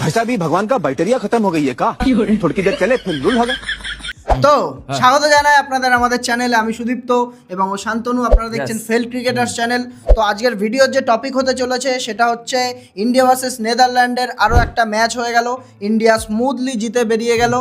भाई साहब ये भगवान का बैटरिया खत्म हो गई है का थोड़ी देर चले फिर लुल होगा। তো স্বাগত জানাই আপনাদের আমাদের চ্যানেলে। আমি সুদীপ্ত এবং ও শান্তনু, আপনারা দেখছেন ফেল ক্রিকেটার্স চ্যানেল। তো আজকের ভিডিওর যে টপিক হতে চলেছে সেটা হচ্ছে ইন্ডিয়া ভার্সেস নেদারল্যান্ডের আরও একটা ম্যাচ হয়ে গেল। ইন্ডিয়া স্মুথলি জিতে বেরিয়ে গেল,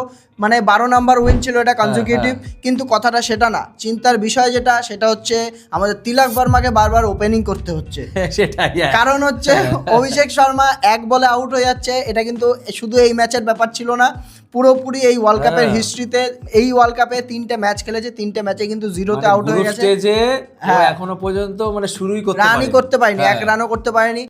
মানে 12 নম্বর উইন ছিল এটা কনজিকিউটিভ। কিন্তু কথাটা সেটা না, চিন্তার বিষয় সেটা হচ্ছে আমাদের তিলক বর্মাকে বারবার ওপেনিং করতে হচ্ছে। সেটাই কারণ হচ্ছে অভিষেক শর্মা এক বলে আউট হয়ে যাচ্ছে। এটা কিন্তু শুধু এই ম্যাচের ব্যাপার ছিল না, পুরোপুরি এই ওয়ার্ল্ড কাপের হিস্ট্রিতে। এই ওয়ার্ল্ড কাপে 3টে ম্যাচ খেলেছে, 3টে ম্যাচে কিন্তু জিরোতে আউট হয়ে গেছে। এখনো পর্যন্ত মানে শুরুই রানই করতে পারেনি, এক রানও করতে পারেনি।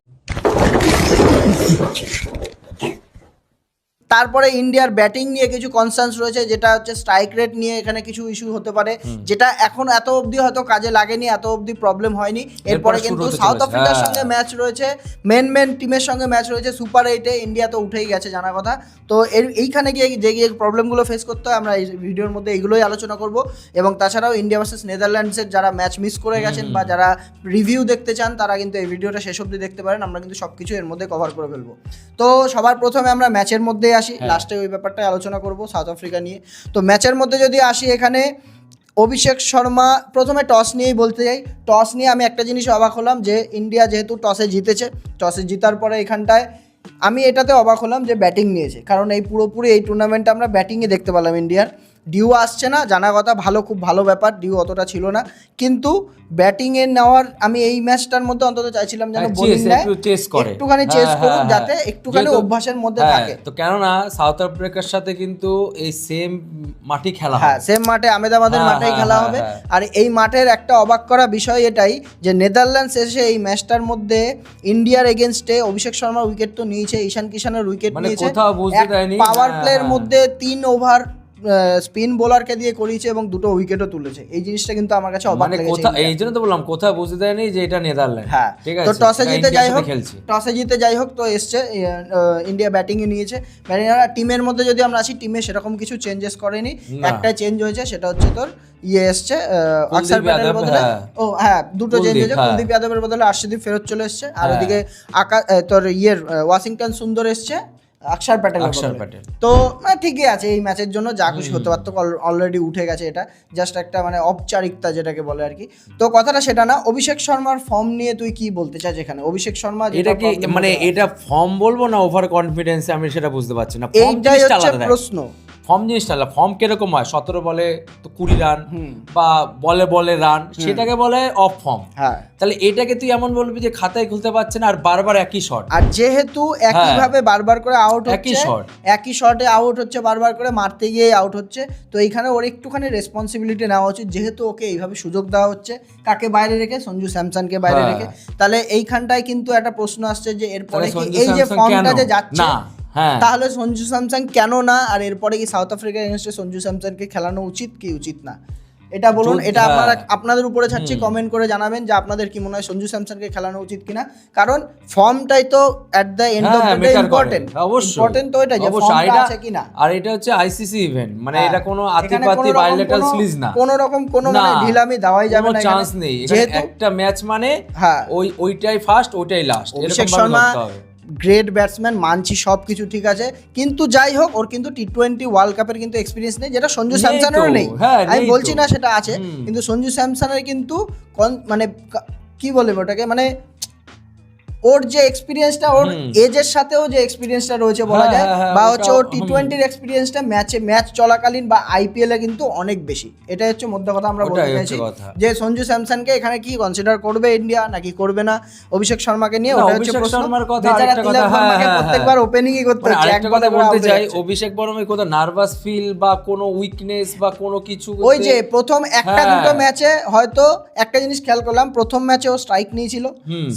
তারপরে ইন্ডিয়ার ব্যাটিং নিয়ে কিছু কনসার্নস রয়েছে, যেটা হচ্ছে স্ট্রাইক রেট নিয়ে এখানে কিছু ইস্যু হতে পারে, যেটা এখন এত অবধি হয়তো কাজে লাগেনি, এত অবধি প্রবলেম হয়নি। এরপরে কিন্তু সাউথ আফ্রিকার সঙ্গে ম্যাচ রয়েছে, মেন টিমের সঙ্গে ম্যাচ রয়েছে। সুপার 8-এ ইন্ডিয়া তো উঠেই গেছে জানা কথা। তো এইখানে গিয়ে যে প্রবলেমগুলো ফেস করতে হয় আমরা এই ভিডিওর মধ্যে এগুলোই আলোচনা করব। এবং তাছাড়াও ইন্ডিয়া ভার্সেস নেদারল্যান্ডসের যারা ম্যাচ মিস করে গেছেন বা যারা রিভিউ দেখতে চান তারা কিন্তু এই ভিডিওটা শেষ অবধি দেখতে পারেন। আমরা কিন্তু সব কিছু এর মধ্যে কভার করে ফেলবো। তো সবার প্রথমে আমরা ম্যাচের মধ্যে আসি, লাস্টে ওই ব্যাপারটাই আলোচনা করব সাউথ আফ্রিকা নিয়ে। তো ম্যাচের মধ্যে যদি আসি, এখানে অভিষেক শর্মা প্রথমে টস নিয়েই বলতে যাই। টস নিয়ে আমি একটা জিনিস অবাক হলাম যে ইন্ডিয়া যেহেতু টসে জিতেছে, টসে জিতার পরে এখানটায় আমি এটাতে অবাক হলাম যে ব্যাটিং নিয়েছে। কারণ এই পুরোপুরি এই টুর্নামেন্টে আমরা ব্যাটিংয়ে দেখতে পেলাম ইন্ডিয়ার। ডিউ আসছে না জানা কথা, খুব ভালো ব্যাপার, ডিউ অতটা ছিল না। কিন্তু ব্যাটিংয়ে নেওয়ার আমি এই ম্যাচটার মধ্যে অন্তত চাইছিলাম যেন বোলিং নেয়, একটুখানি চেস করুক, যাতে একটুখানি অভ্যাসের মধ্যে থাকে। তো কেননা সাউথ আফ্রিকার সাথে কিন্তু এই সেম মাঠে খেলা, সেম মাঠে আহমেদাবাদের মাঠেই খেলা হবে। আর এই মাঠের একটা অবাক করা বিষয় এটাই যে নেদারল্যান্ডস এসে এই ম্যাচটার মধ্যে ইন্ডিয়ার এগেনস্টে অভিষেক শর্মার উইকেট তো নিয়েছে, ঈশান কিষানের উইকেট নিয়েছে, পাওয়ার প্লের মধ্যে 3 ওভার স্পিন বোলারকে দিয়ে করিয়েছে এবং 2টো উইকেটও তুলেছে। এই জিনিসটা কিন্তু আমার কাছে অবাক লেগেছে। এই জন্য তো বললাম কোথাও বুঝতে দেয়নি যে এটা নেদারল্যান্ড। ঠিক আছে, তো টসে জিতে যাই হোক তো এসছে ইন্ডিয়া ব্যাটিংয়ে নিয়েছে। টিমের মধ্যে যদি আমরা আসি, টিমে সেরকম কিছু চেঞ্জেস করেনি, একটাই চেঞ্জ হয়েছে, সেটা হচ্ছে তোর এসছে অক্ষর প্যাটেলের বদলে, দুটো চেঞ্জ হয়েছে। কুলদীপ যাদবের বদলে আর্শদীপ ফেরত চলে এসছে। আর ওদিকে তোর ওয়াশিংটন সুন্দর এসছে অক্ষর প্যাটেল। তো ঠিকই আছে, এই ম্যাচের জন্য যা খুশি হতে পারতো, অলরেডি উঠে গেছে। এটা জাস্ট একটা মানে ঔপচারিকতা যেটাকে বলে আর কি। তো কথাটা সেটা না। অভিষেক শর্মার ফর্ম নিয়ে তুই কি বলতে চাস? এখানে অভিষেক শর্মা এটা কি মানে এটা ফর্ম বলবো না ওভার কনফিডেন্স, আমি সেটা বুঝতে পারছি না। এইটাই হচ্ছে প্রশ্ন। ফর্ম জিনিসটা ফর্ম কিরকম হয়? 17 বলে তো 20 রান বা বলে রান, সেটাকে বলে অফ ফর্ম। তাহলে এটাকে তুই এমন বলবি যে খাতায় খুলতে পারছে না আর বারবার একই শট, আর যেহেতু একইভাবে বারবার করে আউট হচ্ছে, একই শটে আউট হচ্ছে, বারবার করে মারতে গিয়ে আউট হচ্ছে। তো এইখানে ওর একটুখানি রেসপন্সিবিলিটি নেওয়া উচিত, যেহেতু ওকে এইভাবে সুযোগ দেওয়া হচ্ছে। কাকে বাইরে রেখে? সঞ্জু স্যামসনকে বাইরে রেখে। তাহলে এইখানটায় কিন্তু একটা প্রশ্ন আসছে যে এরপরে এই যে ফর্মটা যে যাচ্ছে, তাহলে সঞ্জু স্যামসন কেন না? আর এরপরে কি সাউথ আফ্রিকার এগেইনস্টে সঞ্জু স্যামসনকে খেলানো উচিত কি উচিত না? এটা বলুন। এটা আপনাদের উপরে ছাড়ছি, কমেন্ট করে জানাবেন যে আপনাদের কি মনে হয় সঞ্জু স্যামসনকে খেলানো উচিত কিনা। কারণ ফর্মটাই তো at the end of the day important. Important তো এটা যে ফর্মটা আছে কিনা। আর এটা হচ্ছে আইসিসি ইভেন্ট, মানে এটা কোনো আতিপাতি বাইলেটারাল সিরিজ না, কোনো রকম কোনো মানে ঢিলামি দেওয়াই যাবে না, চান্স নেই। যেহেতু একটা ম্যাচ মানে ওইটাই ফার্স্ট ওইটাই last. Abhishek Sharma great batsman, মানছি সব কিছু ঠিক আছে, কিন্তু যাই হোক ওর কিন্তু T20 ওয়ার্ল্ড কাপের কিন্তু এক্সপিরিয়েন্স নেই, যেটা সঞ্জু স্যামসনেরও নেই। আমি বলছি না সেটা আছে, কিন্তু সঞ্জু স্যামসনের কিন্তু মানে কি বলে ওটাকে, মানে ওর যে এক্সপিরিয়েন্সটা, ওর এজের সাথেও যে এক্সপিরিয়েন্সটা রয়েছে বলা যায়, বা হচ্ছে ওর T20-র এক্সপিরিয়েন্সটা ম্যাচ চলাকালীন বা IPL-এ কিন্তু অনেক বেশি। এটা হচ্ছে মধ্য কথা আমরা বলতে চাইছি যে সঞ্জু স্যামসনকে এখানে কি কনসিডার করবে ইন্ডিয়া নাকি করবে না অভিষেক শর্মাকে নিয়ে, ওটা হচ্ছে প্রশ্ন। প্রত্যেকবার ওপেনিংই করতে হচ্ছে। একটা কথা বলতে চাই, অভিষেক বর্মার কোথাও নার্ভাস ফিল বা কোনো উইকনেস বা কোনো কিছু, ওই যে প্রথম একটা দুটো ম্যাচে হয়তো একটা জিনিস খেয়াল করলাম, প্রথম ম্যাচে ও স্ট্রাইক নিয়েছিল,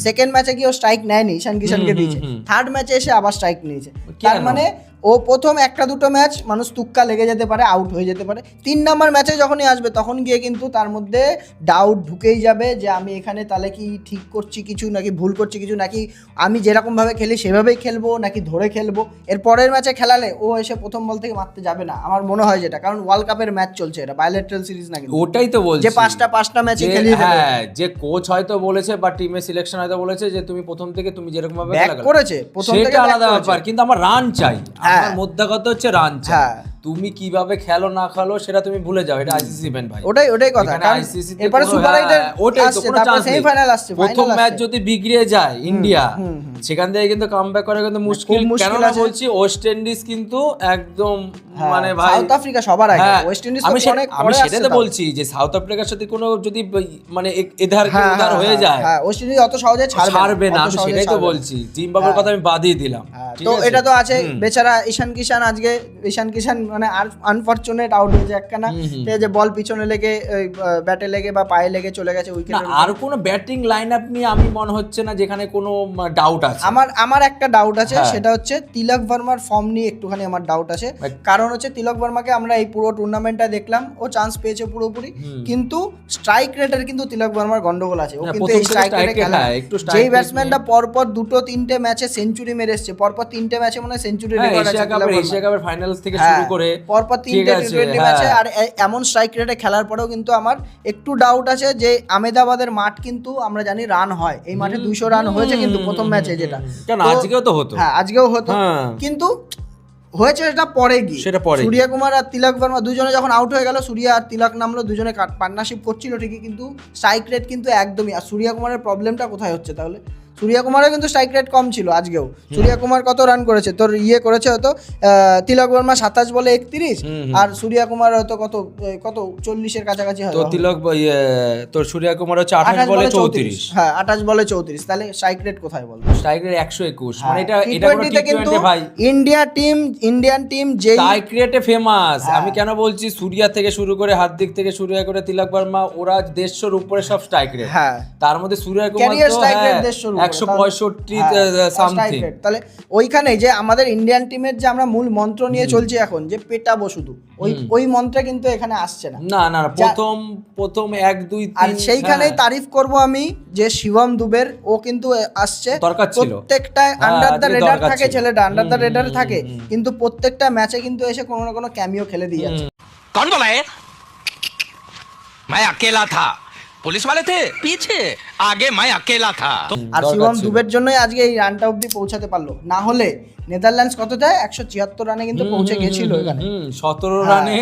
সেকেন্ড ম্যাচে কি ও স্ট্রাইক নেয়নি, ঈশান কিষানকে দিয়েছে, থার্ড ম্যাচে এসে আবার স্ট্রাইক নিয়েছে। তার মানে ও প্রথম একটা দুটো ম্যাচ মানুষ তুক্কা লেগে যেতে পারে, আউট হয়ে যেতে পারে, 3 নম্বর ম্যাচে যখনই আসবে তখন গিয়ে কিন্তু তার মধ্যে ডাউট ঢুকেই যাবে যে আমি এখানে তাহলে কি ঠিক করছি কিছু নাকি ভুল করছি কিছু, নাকি আমি যেরকমভাবে খেলি সেভাবেই খেলবো নাকি ধরে খেলবো। এর পরের ম্যাচে খেলালে ও এসে প্রথম বল থেকে মারতে যাবে না, আমার মনে হয় যেটা, কারণ ওয়ার্ল্ড কাপের ম্যাচ চলছে, এটা বায়োলেটারাল সিরিজ না কিন্তু, ওটাই তো বলছি যে পাঁচটা ম্যাচে খেলিয়ে দেবে। হ্যাঁ, যে কোচ হয়তো বলেছে বা টিমের সিলেকশন হয়তো বলেছে যে তুমি প্রথম থেকে তুমি যেরকম ভাবে ব্যাক করেছে প্রথম থেকে, সেটা আলাদা ব্যাপার, কিন্তু আমার রান চাই, আমার মোদ্দা কথা হচ্ছে রান চাই। তুমি কিভাবে খেলো না খেলো সেটা তুমি ভুলে যাও, এটা আইসিসি ইভেন্ট ভাই, ওটাই কথা। আইসিসি তে এরপরে সুপার এইটের ওটাই তো, আসছে, কোনো তারপর চান্স নেই। সেমিফাইনাল আসছে, প্রথম ম্যাচ যদি বিগড়ে যায় ইন্ডিয়া, সেখান থেকে কিন্তু কামব্যাক করা কিন্তু মুশকিল। কেন না বলছি, ওয়েস্ট ইন্ডিজ কিন্তু একদম মানে ভাই, সাউথ আফ্রিকা সবার আগে, ওয়েস্ট ইন্ডিজ তো অনেক আমি পরে সেটাই তো বলছি যে সাউথ আফ্রিকার সাথে কোনো যদি মানে এধার উধার হয়ে যায়, হ্যাঁ ওয়েস্ট ইন্ডিজ অত সহজে ছাড়বে না, আমি সেটাই তো বলছি। জিম্বাবুয়ের কথা আমি বাদই দিলাম, তো এটা তো আছে। বেচারা ঈশান কিষান মানে আনফরচুনেট আউট হয়েছে একখানা, যে বল পিছনে লেগে ব্যাটে লেগে বা পায়ে লেগে চলে গেছে উইকেট। আর কোনো ব্যাটিং লাইন আপ নিয়ে আমি মনে হচ্ছে না যেখানে কোনো ডাউট আছে। আমার একটা ডাউট আছে, সেটা হচ্ছে তিলক ভার্মার ফর্ম নিয়ে একটুখানি আমার ডাউট আছে। কারণ হচ্ছে তিলক ভার্মাকে আমরা এই পুরো টুর্নামেন্টটা দেখলাম, ও চান্স পেয়েছে পুরোপুরি, কিন্তু স্ট্রাইক রেটের কিন্তু তিলক ভার্মার গন্ডগোল আছে। ও কিন্তু এই স্ট্রাইক রেটে খেলা, যেই ব্যাটসম্যানটা পরপর 2-3টে ম্যাচে সেঞ্চুরি মেরে এসেছে, পরপর 3টে ম্যাচে মনে হয় সেঞ্চুরি রেকর্ড আছে এশিয়া কাপের ফাইনালস থেকে শুরু করে পরপর 3টে টি20 ম্যাচে, আর এমন স্ট্রাইক রেটে খেলার পরেও কিন্তু আমার একটু ডাউট আছে যে আহমেদাবাদের মাঠ কিন্তু আমরা জানি রান হয়, এই মাঠে 200 রান হয়েছে কিন্তু প্রথম ম্যাচে, যেটা আজকেও তো হতো, হ্যাঁ আজকেও হতো, কিন্তু হয়েছে সেটা পরে গিয়ে। সূর্য কুমার আর তিলক ভার্মা দুজনে যখন আউট হয়ে গেল, সূর্য আর তিলক নামলো, দুজনে পার্টনারশিপ করছিল ঠিকই, কিন্তু স্ট্রাইক রেট কিন্তু একদমই। আর সূর্য কুমারের প্রবলেমটা কোথায় হচ্ছে তাহলে? সূর্য কুমারের কিন্তু স্ট্রাইক রেট কম ছিল আজকেও। সূর্য কুমার কত রান করেছে তোর করেছে হয়তো তিলক ভার্মা 27 বলে 31, আর সূর্য কুমার হয়তো কত 40-এর কাছাকাছি হয়। তোর সূর্য কুমার হচ্ছে 28 বলে 34, হ্যাঁ 28 বলে 34, তাহলে স্ট্রাইক রেট কোথায় বল? স্ট্রাইক রেট 121, মানে এটা কোনো টি20 ভাই। ইন্ডিয়ান টিম যে স্ট্রাইক রেটে ফেমাস। আমি কেন বলছি, সূর্য থেকে শুরু করে হার্দিক থেকে শুরু করে তিলক ভার্মা, ওরা 150-এর উপরে সব স্ট্রাইক রেট। হ্যাঁ, তার মধ্যে সূর্য কুমার তো 165 সামথিং। তাহলে ওইখানে যে আমাদের ইন্ডিয়ান টিমের যে আমরা মূল মন্ত্র নিয়ে চলছি এখন, যে পেটাবো শুধু, ওই মন্ত্রে কিন্তু এখানে আসছে না। না প্রথম 1-2-3, আর সেইখানেই তারিফ করব আমি যে শিবম দুবের, ও কিন্তু আসছে, প্রত্যেকটা আন্ডার দ্য রেডার থাকে, ছেলেটা আন্ডার দ্য রেডার থাকে, কিন্তু প্রত্যেকটা ম্যাচে কিন্তু এসে কোনো না কোনো ক্যামিও খেলে দিয়ে যাচ্ছে। कौन बोला है? मैं अकेला था, पुलिस वाले थे पीछे, आगे मैं अकेला था। আর শিবম দুবের জন্যই আজকে এই রানটা অবধি পৌঁছাতে পারলো, না হলে নেদারল্যান্ডস কত যায় 176 রানে কিন্তু পৌঁছে গেছিল এখানে, 17 রানে।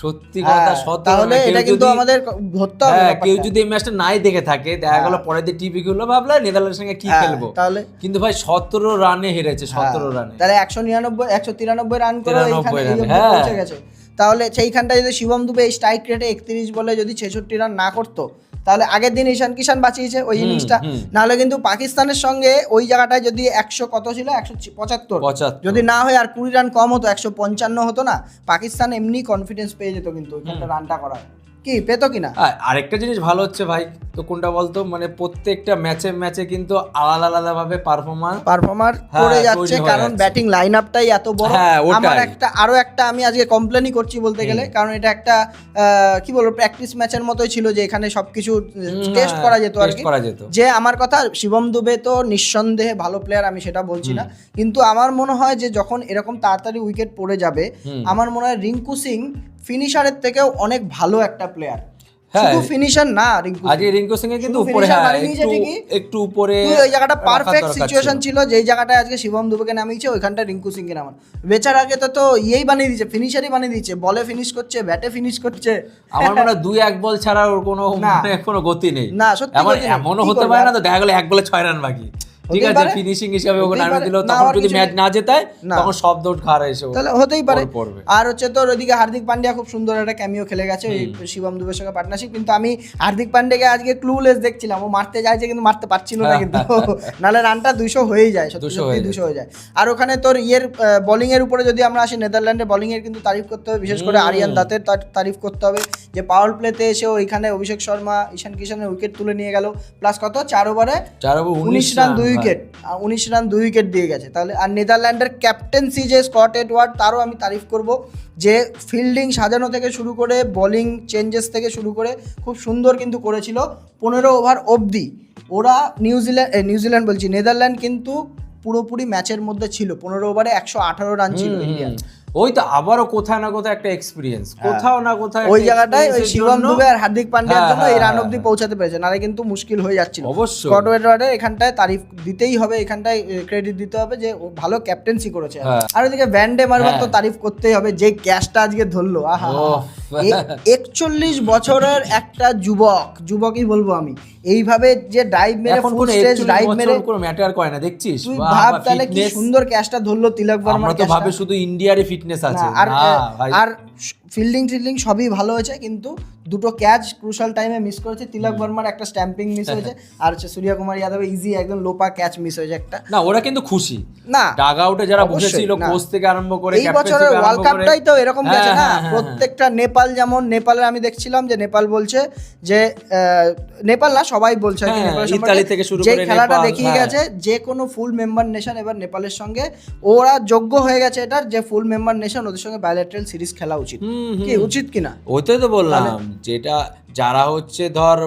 সত্যি কথা, 17 তাহলে এটা কিন্তু আমাদের ধরতে হবে। কেউ যদি এই ম্যাচটা নাই দেখে থাকে, দেখা গেল পরের দিন টিভি গুলো ভাবলা নেদারল্যান্ডের সঙ্গে কি খেলবো, তাহলে কিন্তু ভাই 17 রানে হেরেছে, 17 রানে, তাহলে 193 রান করে এইখানে পৌঁছে গেছে। তাহলে সেইখানটা যদি শিবম দুবে এই স্ট্রাইক রেটে 31 বলে যদি 66 রান না করতো, তাহলে আগের দিন ঈশান কিষান বাঁচিয়েছে ওই ইনিংসটা, নাহলে কিন্তু পাকিস্তানের সঙ্গে ওই জায়গাটায় যদি 100 কত ছিল 175 যদি না হয় আর 20 রান কম হতো, 155 হতো না, পাকিস্তান এমনি কনফিডেন্স পেয়ে যেত কিন্তু ওইখানটা রানটা করার। কি পেতো কিনা? আরেকটা জিনিস ভালো হচ্ছে ভাই, তো কোনটা বলতো, মানে প্রত্যেকটা ম্যাচে কিন্তু আলাদা ভাবে পারফর্মার করে যাচ্ছে, কারণ ব্যাটিং লাইন আপটাই এত বড়। আমার আরো একটা আমি আজকে কমপ্লেনই করছি বলতে গেলে, কারণ এটা একটা কি বলবো প্র্যাকটিস ম্যাচের মতোই ছিল, যে এখানে সবকিছু টেস্ট করা যেত আর কি। যে আমার কথা, শিবম দুবে তো নিঃসন্দেহে ভালো প্লেয়ার, আমি সেটা বলছি না, কিন্তু আমার মনে হয় যে যখন এরকম তাড়াতাড়ি উইকেট পড়ে যাবে, আমার মনে হয় রিঙ্কু সিং ফিনিশারের থেকেও অনেক ভালো একটা প্লেয়ার, শুধু ফিনিশার না। রিঙ্কু সিং এর কিন্তু উপরে একটু উপরে ওই জায়গাটা পারফেক্ট সিচুয়েশন ছিল, যেই জায়গাটায় আজকে শিবম দুবেকে নামিয়েছে, ওইখানটা রিঙ্কু সিং এর নামান বেচারাকে তো বানিয়ে দিয়েছে, ফিনিশারই বানিয়ে দিয়েছে, বলে ফিনিশ করছে, ব্যাটে ফিনিশ করছে। আমার মনে হয় 2-1 বল ছাড়া ওর কোনো গতি নেই। না সত্যি এমনও হতে পারে না তো, দেখা গেল 1 বলে 6 রান বাকি, ঠিক আছে, ফিনিশিং হিসাবে ওকে নামিয়ে দিল, তখন যদি ম্যাচ না জেতায় তখন সব দৌড় খাওয়া এসে, তাহলে হতেই পারে। আর হচ্ছে তোর ওইদিকে হার্দিক পান্ডিয়া খুব সুন্দর একটা ক্যামিও খেলে গেছে ওই শিবম দুবের সঙ্গে পার্টনারশিপ, কিন্তু আমি হার্দিক পান্ডিয়াকে আজকে ক্লুলেস দেখছিলাম, ও মারতে যাইছে কিন্তু মারতে পারছিল না, কিন্তু নাহলে রানটা 200 হয়েই যায়, সত্যি 200 হয়ে যায়। আর ওখানে তোর বোলিং এর উপরে যদি আমরা আসি, নেদারল্যান্ডের বোলিং এর কিন্তু তারিফ করতে হবে, বিশেষ করে আরিয়ান দাতের তারিফ করতে হবে, যে পাওয়ার প্লেতে এসেও এখানে অভিষেক শর্মা ঈশান কিষানের উইকেট তুলে নিয়ে গেল, প্লাস কত 4 ওভারে 19 রান 2 উইকেট, 19 রান 2 উইকেট দিয়ে গেছে। তাহলে আর নেদারল্যান্ডের ক্যাপ্টেন্সি যে স্কট এডওয়ার্ড, তারও আমি তারিফ করব, যে ফিল্ডিং সাজানো থেকে শুরু করে বোলিং চেঞ্জেস থেকে শুরু করে খুব সুন্দর কিন্তু করেছিল। 15 ওভার অবধি ওরা নিউজিল্যান্ড বলছি নেদারল্যান্ড কিন্তু পুরোপুরি ম্যাচের মধ্যে ছিল। 15 ওভারে 118 রান ছিল ইন্ডিয়ান। ওই তো আবারও কোথাও না কোথাও একটা এক্সপিরিয়েন্স, কোথাও না কোথাও ওই জায়গাটায় ওই শিবম দুবে আর হার্দিক পান্ডিয়ার জন্য এই রান অবধি পৌঁছাতে পেরেছে, নাহলে কিন্তু মুশকিল হয়ে যাচ্ছিল। অবশ্যই স্কট এডওয়ার্ডের এখানটায় তারিফ দিতেই হবে, এখানটায় ক্রেডিট দিতে হবে যে ও ভালো ক্যাপ্টেন্সি করেছে। আর ওইদিকে ভ্যান্ডে মারবার তো তারিফ করতেই হবে, যে ক্যাচটা আজকে ধরলো, আহা 41 বছরের একটা যুবকই বলবো আমি, এইভাবে যে ডাইভ মেরে ফুল স্টেজ ডাইভ মেরে কোনো ম্যাটার করে না, দেখছিস? তুই ভাব তাহলে কি সুন্দর ক্যাচটা ধরলো তিলক বর্মার। আমরা তো ভাবে শুধু ইন্ডিয়ারই ফিটনেস আছে, আর ফিল্ডিং সবই ভালো হয়েছে, কিন্তু দুটো ক্যাচ ক্রুশাল টাইমে মিস করেছে। তিলক বর্মার একটা স্ট্যাম্পিং মিস হয়েছে, আর সূর্যকুমার যাদবের ইজি একদম লোপা ক্যাচ মিস হয়েছে একটা। না ওরা কিন্তু খুশি না, ডাগ আউটে যারা বসেছিল কোচ থেকে আরম্ভ করে এই বছরের ওয়ার্ল্ড কাপটাই তো এরকম গেছে না। প্রত্যেকটা নেপাল, যেমন নেপালের আমি দেখছিলাম যে নেপাল বলছে যে নেপাল না সবাই বলছে ইতালি থেকে শুরু করে যে খেলাটা দেখিয়ে গেছে যে কোনো ফুল মেম্বার নেশন এবার নেপালের সঙ্গে ওরা যোগ্য হয়ে গেছে এটার, যে ফুল মেম্বার নেশন ওদের সঙ্গে বায়োলেটারাল সিরিজ খেলা উচিত। কি উচিত কিনা ওইটাই তো বললাম, যেটা যারা হচ্ছে ধর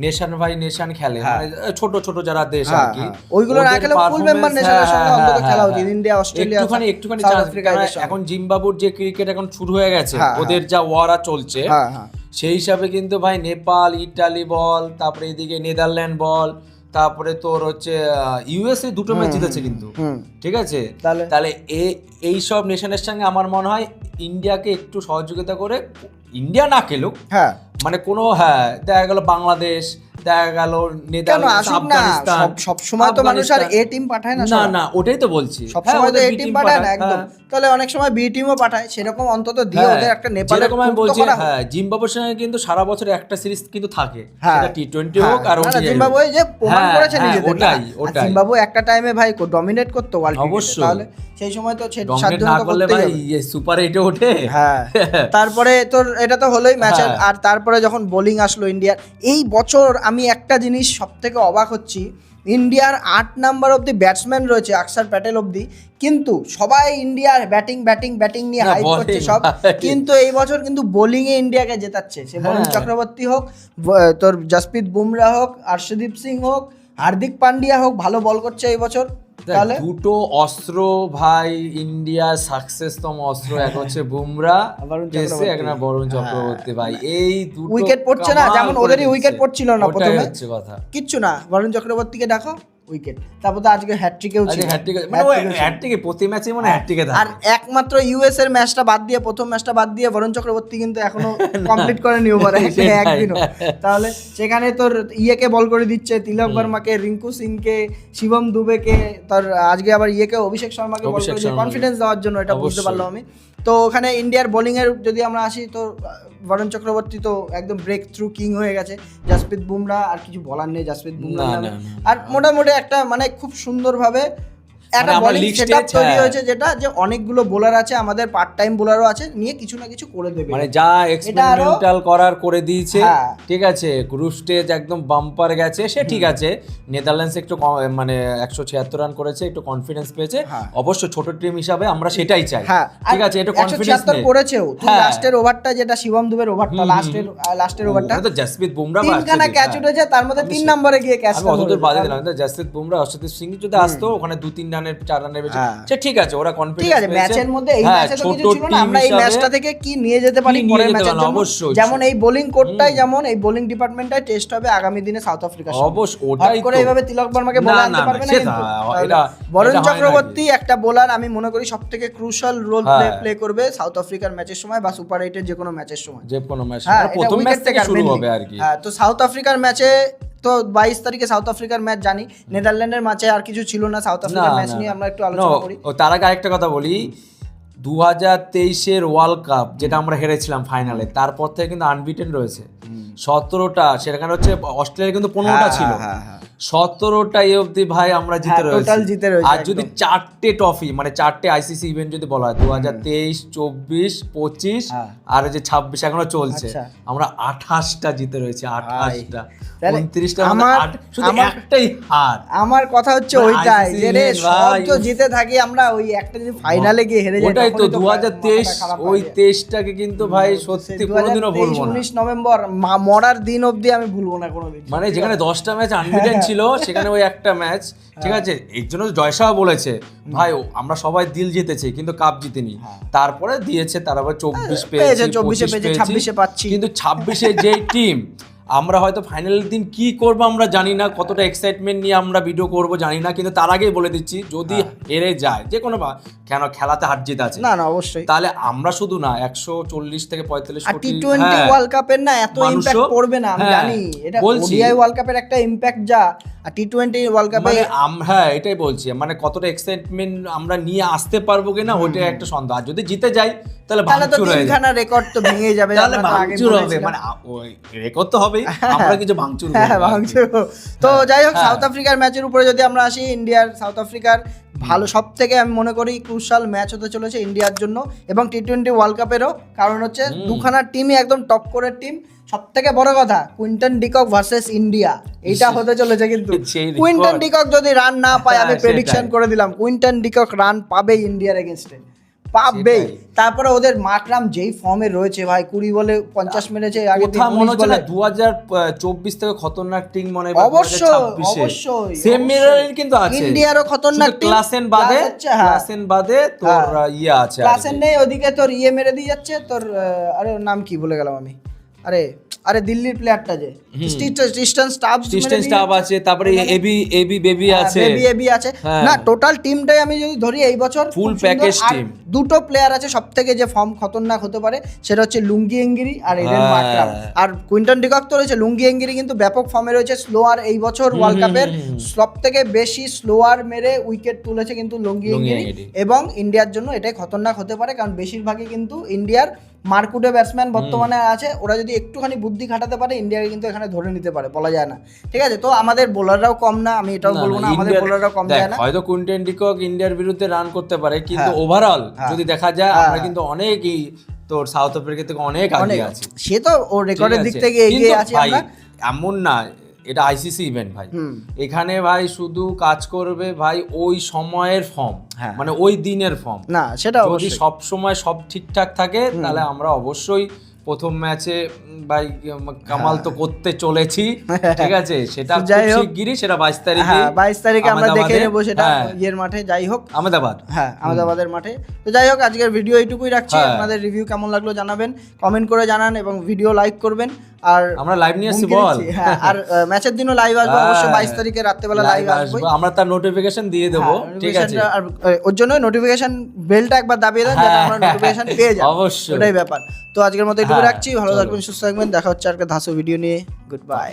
নেশন বাই নেশন খেলে, ছোট ছোট যারা দেশ আর কি, ওইগুলো না খেলে ফুল মেম্বার নেশনের সঙ্গে অন্তত খেলা উচিত। ইন্ডিয়া, অস্ট্রেলিয়া, একটুখানি সাউথ আফ্রিকা। এখন জিম্বাবুর যে ক্রিকেট এখন শুরু হয়ে গেছে, ওদের যা ওয়ারা চলছে, সেই হিসাবে কিন্তু ভাই নেপাল, ইটালি বল, তারপরে এদিকে নেদারল্যান্ড বল, তারপরে তোর হচ্ছে ইউএসএ দুটো ম্যাচ জিতেছে কিন্তু, ঠিক আছে? তাহলে এই সব নেশনের সঙ্গে আমার মনে হয় ইন্ডিয়াকে একটু সহযোগিতা করে, ইন্ডিয়া না খেলুক, মানে কোনো দেখা গেল বাংলাদেশ, দেখা গেল নেদারল্যান্ডস, আফগানিস্তান, সব সময় তো মানুষ আর এ টিম পাঠায় না। না ওটাই তো বলছি, সব সময় তো এ টিম পাঠায় না একদম। তাহলে অনেক সময় বি টিমও পাঠায়, সেরকম অন্তত দিয়ে ওদের একটা নেপালের আমি বলছি। জিম্বাবুয়ের সঙ্গে কিন্তু সারা বছর একটা সিরিজ কিন্তু থাকে, সেটা টি20 হোক আর ওডিআই। জিম্বাবুয়ে যে প্রমাণ করেছে নিজেদের, ওটাই জিম্বাবুয়ে একটা টাইমে ভাই ডমিনেট করতে ওয়ার্ল্ড ক্রিকেটে, তাহলে সেই সময় তো সাধ্য না করলে ভাই সুপার 8 ওঠে। তারপরে তোর এটা তো হলোই ম্যাচের। আর তারপরে যখন বোলিং আসলো ইন্ডিয়ার, এই বছর আমি একটা জিনিস সবথেকে অবাক হচ্ছি, ইন্ডিয়ার 8 নাম্বার অব্দি ব্যাটসম্যান রয়েছে অক্ষর প্যাটেল অব্দি, কিন্তু সবাই ইন্ডিয়ার ব্যাটিং নিয়ে হাইপ করছে সব, কিন্তু এই বছর কিন্তু বোলিং এ ইন্ডিয়াকে জেতাচ্ছে। সে বরুণ চক্রবর্তী হোক, তোর জসপ্রীত বুমরা হোক, হর্ষদীপ সিং হোক, হার্দিক পান্ডিয়া হোক, ভালো বল করছে এই বছর। তাহলে দুটো অস্ত্র ভাই, ইন্ডিয়া সাকসেসতম অস্ত্র, এক হচ্ছে বুমরা, এক না বরুণ চক্রবর্তী ভাই। এই দুটো উইকেট পড়ছে না, যেমন ওদেরই উইকেট পড়ছিল না প্রথমে, হচ্ছে কথা কিচ্ছু না, বরুণ চক্রবর্তীকে দেখো উইকেট, তারপর তো আজকে হ্যাটট্রিকেও ছিল, হ্যাটট্রিকে প্রতি ম্যাচে মনে হ্যাটট্রিকে থাকে। আর একমাত্র ইউএস এর ম্যাচটা বাদ দিয়ে, প্রথম ম্যাচটা বাদ দিয়ে বরুণ চক্রবর্তী কিন্তু এখনো কমপ্লিট করেনি ওভারে একদিনও। তাহলে সেখানে তোর ইয়েকে বল করে দিচ্ছে, তিলক বর্মাকে, রিঙ্কু সিংকে, শিবম দুবেকে, তোর আজকে আবার ইয়েকে অভিষেক শর্মাকে বল করে দিয়ে কনফিডেন্স দেওয়ার জন্য, এটা বুঝতে পারলাম আমি। তো ওখানে ইন্ডিয়ার বোলিং এর যদি আমরা আসি, তো বরুণ চক্রবর্তী তো একদম ব্রেক থ্রু কিং হয়ে গেছে। জসপ্রীত বুমরা আর কিছু বলার নেই, জসপ্রীত বুমরা আর মোটামুটি একটা মানে খুব সুন্দরভাবে একটা বোলিং সেটআপ তৈরি হয়েছে, যেটা যে অনেকগুলো বোলার আছে, আমাদের পার্ট টাইম বোলারও আছে, নিয়ে কিছু না কিছু করে দেবে, মানে যা এক্সপেরিমেন্টাল করার করে দিয়েছে, ঠিক আছে? গ্রুপ স্টেজ একদম বাম্পার গেছে, সে ঠিক আছে। নেদারল্যান্ডস একটু মানে 176 রান করেছে, একটু কনফিডেন্স পেয়েছে, অবশ্য ছোট টিম হিসাবে আমরা সেটাই চাই, ঠিক আছে? একটু কনফিডেন্স করেছেও। তুই লাস্টের ওভারটা, যেটা শিবম দুবের ওভারটা, লাস্টের ওভারটা তো জসপ্রীত বুমরা তিনখানা ক্যাচ উঠেছে, তার মধ্যে 3 নম্বরে গিয়ে ক্যাচ আমি অতদূর বাজে দিলাম। জসপ্রীত বুমরা, হর্ষদীপ সিং যদি আসতো ওখানে 2-3 রানের 4 রানের বেশি, সে ঠিক আছে, ওরা কনফিডেন্স, ঠিক আছে। ম্যাচের মধ্যে এই ম্যাচে তো কিছু ছিল না, আমরা এই ম্যাচটা থেকে কি নিয়ে যেতে পারি পরের ম্যাচের জন্য, যেমন এই বোলিং কোডটাই, যেমন এই বোলিং ডিপার্টমেন্টটাই টেস্ট হবে আগামী দিনে সাউথ আফ্রিকার সাথে। অবশ্যই ওটাই করে এইভাবে তিলক বর্মাকে বলে আনতে পারবে না, কিন্তু বরুণ চক্রবর্তী একটা বোলার, আমি মনে করি সবথেকে ক্রুশাল রোল প্লে করবে সাউথ আফ্রিকার ম্যাচের সময় বা সুপার 8 এর যে কোনো ম্যাচের সময়, প্রথম ম্যাচ থেকে শুরু হবে আর কি। তো সাউথ আফ্রিকার ম্যাচে তো 22 তারিখে সাউথ আফ্রিকার ম্যাচ জানি, নেদারল্যান্ডের ম্যাচে আর কিছু ছিল না, সাউথ আফ্রিকার ম্যাচ নিয়ে আমরা একটু আলোচনা করি। তার আগে আরেকটা কথা বলি, 2023-এর ওয়ার্ল্ড কাপ যেটা আমরা হেরেছিলাম ফাইনালে, তারপর থেকে কিন্তু আনবিটেন রয়েছে 17টা, সেখানে হচ্ছে অস্ট্রেলিয়া কিন্তু 15টা ছিল, 17টা অবধি ভাই আমরা জিতে রয়েছি। আর যদি 4টে ট্রফি মানে 4টে আইসিসি ইভেন্ট যদি বলা হয় 2023, 24, 25 আর যে 26 এখনো চলছে, আমরা 28টা জিতে রয়েছি, 28টা। 29টা শুধু একটাই হার। আমার কথা হচ্ছে ওইটাই যে রে সব তো জিতে থাকি আমরা, ওই একটা যদি ফাইনালে গিয়ে হেরে যাই, ওটাই তো 2023 ওই 23টাকে কিন্তু ভাই সত্যি কোনোদিনও ভুলবো না। 19 নভেম্বর মরার দিন অবধি আমি ভুলবো না কোনোদিন। মানে যেখানে 10টা ম্যাচ আনবিটেন ছিল সেখানে ওই একটা ম্যাচ, ঠিক আছে, এর জন্য জয়সাহ বলেছে ভাই আমরা সবাই দিল জিতেছি কিন্তু কাপ জিতেনি, তারপরে দিয়েছে তার আবার 24 পেয়েছে, 24 পেয়েছে, 26 পাচ্ছি, কিন্তু 26-এ যেই টিম আমরা হয়তো ফাইনালের দিন কি করব আমরা জানি না, কতটা এক্সাইটমেন্ট নিয়ে আমরা ভিডিও করব জানি না, কিন্তু তার আগেই বলে দিচ্ছি যদি হেরে যায় যে কোনো, কেন খেলাতে হার জিত আছে না অবশ্যই, তাহলে আমরা শুধু না 140 থেকে 45 আর কোটি টি20 ওয়ার্ল্ড কাপের না এত ইমপ্যাক্ট পড়বে না, আমি জানি এটা ওডিআই ওয়ার্ল্ড কাপের একটা ইমপ্যাক্ট যা, আর টি20 ওয়ার্ল্ড কাপে হ্যাঁ এটাই বলছি, মানে কতটা এক্সাইটমেন্ট আমরা নিয়ে আসতে পারবো কিনা ওইটা একটা সন্দেহ। আর যদি জিতে যাই তাহলে ভাঙচুর হয়ে যাবে, তিনখানা রেকর্ড তো ভেঙে যাবে, তাহলে ভাঙচুর হবে, মানে ওই রেকর্ড তো হবেই, আমরা কিছু ভাঙচুর ভাঙচুর। তো যাই হোক, সাউথ আফ্রিকার ম্যাচের উপরে যদি আমরা আসি, ইন্ডিয়ার সাউথ আফ্রিকার ভালো সব থেকে আমি মনে করি ক্রুশাল ম্যাচ হতে চলেছে ইন্ডিয়ার জন্য এবং টি20 ওয়ার্ল্ড কাপেরও, কারণ হচ্ছে দুখানা টিমই একদম টপ কোরের টিম। সব থেকে বড় কথা কুইন্টন ডিকক ভার্সেস ইন্ডিয়া, এইটা হতে চলেছে। কিন্তু কুইন্টন ডিকক যদি রান না পায়, আমি প্রেডিকশন করে দিলাম কুইন্টন ডিকক রান পাবে ইন্ডিয়ার এগেনস্টে, পাবেই। তারপরে ওদের মাকরাম যেই ফর্মে রয়েছে ভাই, 20 বলে 50 মেরেছে, আগে মনে হচ্ছে না 2024 থেকে খতরনাক টিম মনে হয়, অবশ্যই সেম মিরারের কিন্তু আছে, ইন্ডিয়ারও খতরনাক টিম, ক্লাসেন বাদে তোর ইয়া আছে, ক্লাসেন নেই ওদিকে, তোর ইয়ে মেরে দিয়ে যাচ্ছে তোর, আরে নাম কি ভুলে গেলাম আমি, আরে দিল্লির প্লেয়ারটা যে স্টিস্টন স্টাফ আছে, তারপরে এবি বেবি আছে, না টোটাল টিমটাই আমি যদি ধরি এই বছর ফুল প্যাকেজ টিম। দুটো প্লেয়ার আছে সবথেকে যে ফর্ম খতরনাক হতে পারে, সেটা হচ্ছে লুঙ্গি এঙ্গিরি আর এডেন মাকরাম। আর কুইন্টন ডিকক তো রয়েছে, লুঙ্গি এঙ্গিরি কিন্তু ব্যাপক ফর্মে রয়েছে, স্লোয়ার এই বছর ওয়ার্ল্ড কাপের সবথেকে বেশি স্লোয়ার মেরে উইকেট তুলেছে কিন্তু লুঙ্গি এঙ্গিরি। এবং ইন্ডিয়ার জন্য এটাই খতরনাক হতে পারে, কারণ বেশিরভাগই কিন্তু ইন্ডিয়ার মারকুটে ব্যাটসম্যান বর্তমানে আছে, ওরা যদি একটুখানি বুদ্ধি খাটাতে পারে ইন্ডিয়াকে কিন্তু এখানে ধরে নিতে পারে, বলা যায় না। ঠিক আছে, তো আমাদের বোলাররাও কম না, আমি এটাও বলবো না আমাদের বোলাররাও কম যায় না। হয়তো কুইন্টন ডিকক ইন্ডিয়ার বিরুদ্ধে রান করতে পারে, কিন্তু ওভারঅল যদি দেখা যায় আমরা কিন্তু অনেকই তোর সাউথ আফ্রিকা থেকে অনেক আগে আছি, সে তো ওর রেকর্ডের দিক থেকে এগিয়ে আছি আমরা। এমন না, এটা আইসিসি ইভেন্ট ভাই, এখানে ভাই শুধু কাজ করবে ভাই ওই সময়ের ফর্ম, মানে ওই দিনের ফর্ম, না সেটা যদি সব সময় সব ঠিকঠাক থাকে তাহলে আমরা অবশ্যই প্রথম ম্যাচে ভাই কামাল তো করতে চলেছি, ঠিক আছে, সেটা খুব শিগগিরই, সেটা 22 তারিখে আমরা দেখে নেব, সেটা ইয়ের মাঠে, যাই হোক আহমেদাবাদের মাঠে। তো যাই হোক আজকের ভিডিও এইটুকুই রাখছি, আপনাদের রিভিউ কেমন লাগলো জানাবেন, কমেন্ট করে জানান এবং ভিডিও লাইক করবেন। আর আমরা লাইভ নিয়ে আসছি বল, আর ম্যাচের দিনও লাইভ আসবে অবশ্যই, 22 তারিখে রাত্রেবেলা লাইভ আসবে, আমরা তার নোটিফিকেশন দিয়ে দেব, ঠিক আছে, আর ওর জন্য নোটিফিকেশন বেলটা একবার দাবিয়ে দেন যাতে আমরা নোটিফিকেশন পেয়ে যাই, অবশ্যই, ওটাই ব্যাপার। তো আজকের মতো এইটুকু রাখছি, ভালো থাকবেন, সুস্থ থাকবেন, দেখা হচ্ছে আজকে ধাসু ভিডিও নিয়ে, গুড বাই।